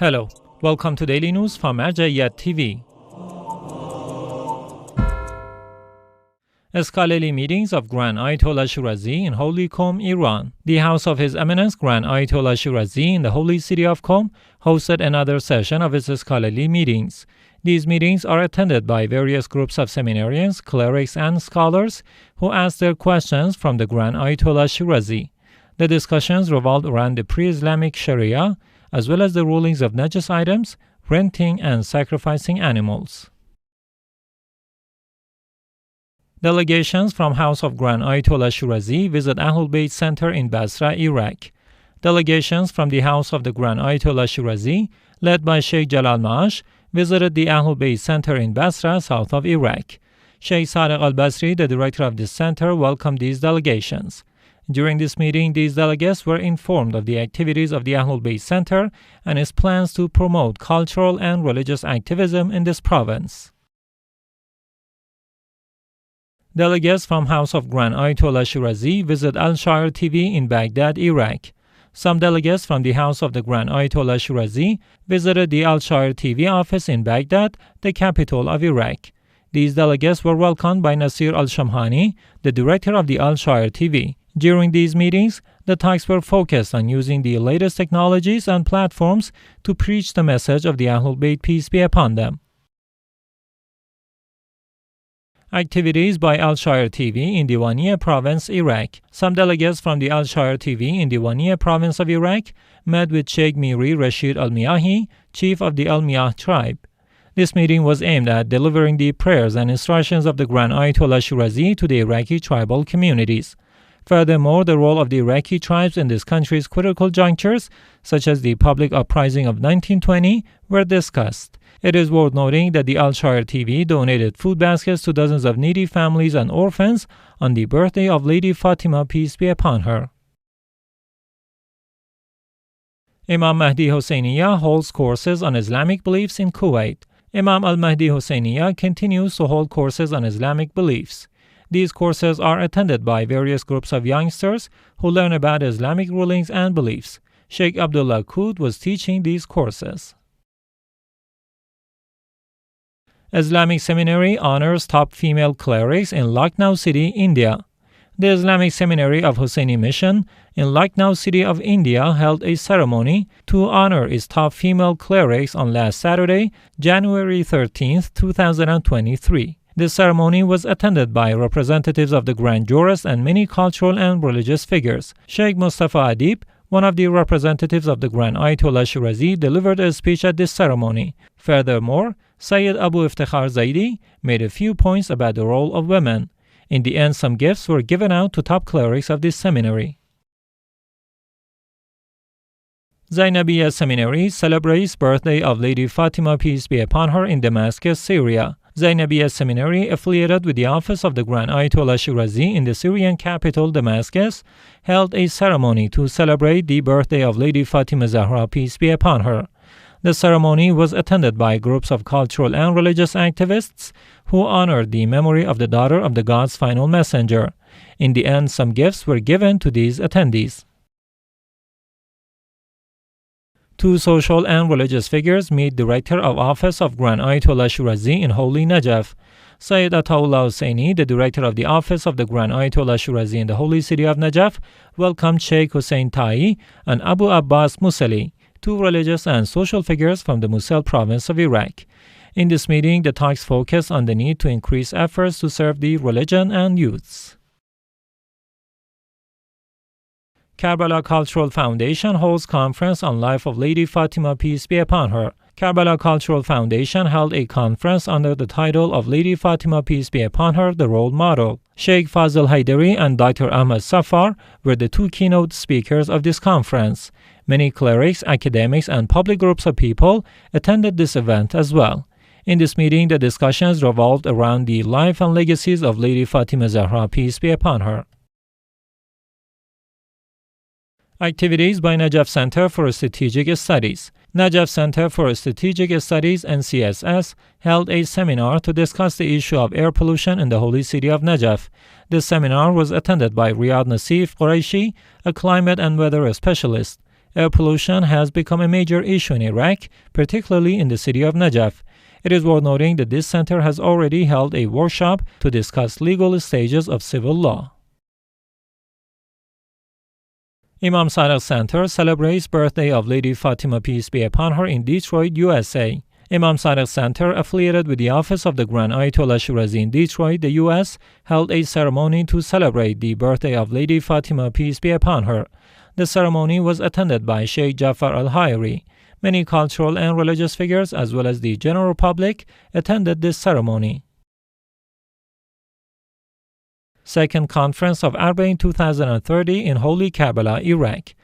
Hello, welcome to Daily News from Al-Shaaer TV. Scholarly meetings of Grand Ayatollah Shirazi in Holy Qom, Iran. The House of His Eminence Grand Ayatollah Shirazi in the holy city of Qom hosted another session of its scholarly meetings. These meetings are attended by various groups of seminarians, clerics, and scholars who ask their questions from the Grand Ayatollah Shirazi. The discussions revolved around the pre-Islamic Sharia, as well as the rulings of Najaf items, renting and sacrificing animals. Delegations from House of Grand Ayatollah Shirazi visit AhlulBayt Center in Basra, Iraq. Delegations from the House of the Grand Ayatollah Shirazi, led by Sheikh Jalal Maash, visited the AhlulBayt Center in Basra, south of Iraq. Sheikh Sadiq al-Basri, the director of this center, welcomed these delegations. During this meeting, these delegates were informed of the activities of the AhlulBayt Center and its plans to promote cultural and religious activism in this province. Delegates from House of Grand Ayatollah Shirazi visit Al-Shaaer TV in Baghdad, Iraq. Some delegates from the House of the Grand Ayatollah Shirazi visited the Al-Shaaer TV office in Baghdad, the capital of Iraq. These delegates were welcomed by Nasir al-Shamhani, the director of the Al-Shaaer TV. During these meetings, the talks were focused on using the latest technologies and platforms to preach the message of the AhlulBayt, peace be upon them. Activities by Al-Shaaer TV in Diwaniya province, Iraq. Some delegates from the Al-Shaaer TV in Diwaniya province of Iraq met with Sheikh Miri Rashid al-Miyahi, chief of the Al-Miyah tribe. This meeting was aimed at delivering the prayers and instructions of the Grand Ayatollah Shirazi to the Iraqi tribal communities. Furthermore, the role of the Iraqi tribes in this country's critical junctures, such as the public uprising of 1920, were discussed. It is worth noting that the Al-Shaaer TV donated food baskets to dozens of needy families and orphans on the birthday of Lady Fatima, peace be upon her. Imam Mahdi Husayniya holds courses on Islamic beliefs in Kuwait. Imam al-Mahdi Husayniya continues to hold courses on Islamic beliefs. These courses are attended by various groups of youngsters who learn about Islamic rulings and beliefs. Sheikh Abdullah Kood was teaching these courses. Islamic Seminary honors top female clerics in Lucknow City, India. The Islamic Seminary of Husseini Mission in Lucknow City of India held a ceremony to honor its top female clerics on last Saturday, January 13, 2023. This ceremony was attended by representatives of the Grand Jurist and many cultural and religious figures. Sheikh Mustafa Adib, one of the representatives of the Grand Ayatollah Shirazi, delivered a speech at this ceremony. Furthermore, Sayyid Abu Iftikhar Zaidi made a few points about the role of women. In the end, some gifts were given out to top clerics of this seminary. Zainabiya Seminary celebrates birthday of Lady Fatima, peace be upon her, in Damascus, Syria. Zainabiya Seminary, affiliated with the office of the Grand Ayatollah Shirazi in the Syrian capital Damascus, held a ceremony to celebrate the birthday of Lady Fatima Zahra, peace be upon her. The ceremony was attended by groups of cultural and religious activists who honored the memory of the daughter of the God's final messenger. In the end, some gifts were given to these attendees. Two social and religious figures meet Director of Office of Grand Ayatollah Shirazi in Holy Najaf. Sayyid Ayatollah Husseini, the Director of the Office of the Grand Ayatollah Shirazi in the holy city of Najaf, welcomed Sheikh Hussein Tai and Abu Abbas Musali, two religious and social figures from the Mosul province of Iraq. In this meeting, the talks focused on the need to increase efforts to serve the religion and youths. Karbala Cultural Foundation holds conference on life of Lady Fatima, peace be upon her. Karbala Cultural Foundation held a conference under the title of Lady Fatima, peace be upon her, the role model. Sheikh Fazl Haidari and Dr. Ahmad Safar were the two keynote speakers of this conference. Many clerics, academics, and public groups of people attended this event as well. In this meeting, the discussions revolved around the life and legacies of Lady Fatima Zahra, peace be upon her. Activities by Najaf Center for Strategic Studies. Najaf Center for Strategic Studies (NCSS) held a seminar to discuss the issue of air pollution in the holy city of Najaf. This seminar was attended by Riyad Nasif Qureshi, a climate and weather specialist. Air pollution has become a major issue in Iraq, particularly in the city of Najaf. It is worth noting that this center has already held a workshop to discuss legal stages of civil law. Imam Sadiq Center celebrates birthday of Lady Fatima, peace be upon her, in Detroit, USA. Imam Sadiq Center, affiliated with the office of the Grand Ayatollah Shirazi in Detroit, the U.S., held a ceremony to celebrate the birthday of Lady Fatima, peace be upon her. The ceremony was attended by Sheikh Jafar al-Hayri. Many cultural and religious figures, as well as the general public, attended this ceremony. Second Conference of AhlulBayt 2030 in Holy Karbala, Iraq.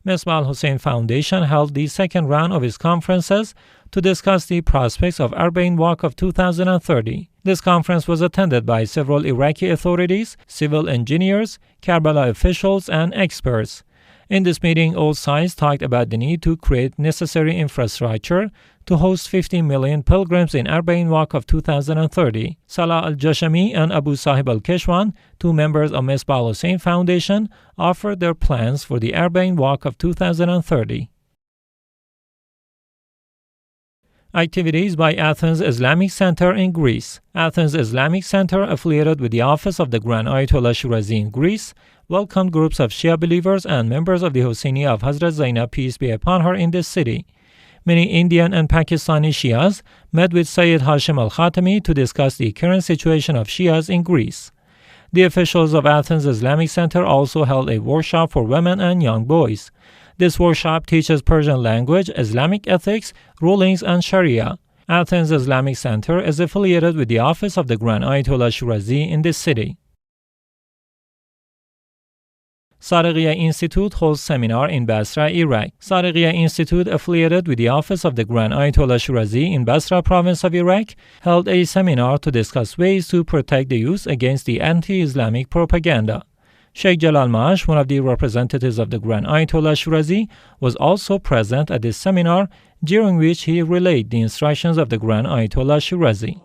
Misbah al-Hussein Foundation held the second round of its conferences to discuss the prospects of AhlulBayt Walk of 2030. This conference was attended by several Iraqi authorities, civil engineers, Karbala officials, and experts. In this meeting, all sides talked about the need to create necessary infrastructure to host 50 million pilgrims in AhlulBayt Walk of 2030. Salah al-Jashami and Abu Sahib al-Keshwan, two members of Misbah al-Hussein Foundation, offered their plans for the AhlulBayt Walk of 2030. Activities by Athens Islamic Center in Greece. Athens Islamic Center, affiliated with the office of the Grand Ayatollah Shirazi in Greece, welcomed groups of Shia believers and members of the Husayniya of Hazrat Zainab, peace be upon her, in this city. Many Indian and Pakistani Shias met with Sayyid Hashim al-Khatami to discuss the current situation of Shias in Greece. The officials of Athens Islamic Center also held a workshop for women and young boys. This workshop teaches Persian language, Islamic ethics, rulings, and Sharia. Athens Islamic Center is affiliated with the office of the Grand Ayatollah Shirazi in this city. Sadiqiya Institute holds seminar in Basra, Iraq. Sadiqiya Institute, affiliated with the office of the Grand Ayatollah Shirazi in Basra province of Iraq, held a seminar to discuss ways to protect the youth against the anti-Islamic propaganda. Sheikh Jalal Mash, one of the representatives of the Grand Ayatollah Shirazi, was also present at this seminar, during which he relayed the instructions of the Grand Ayatollah Shirazi.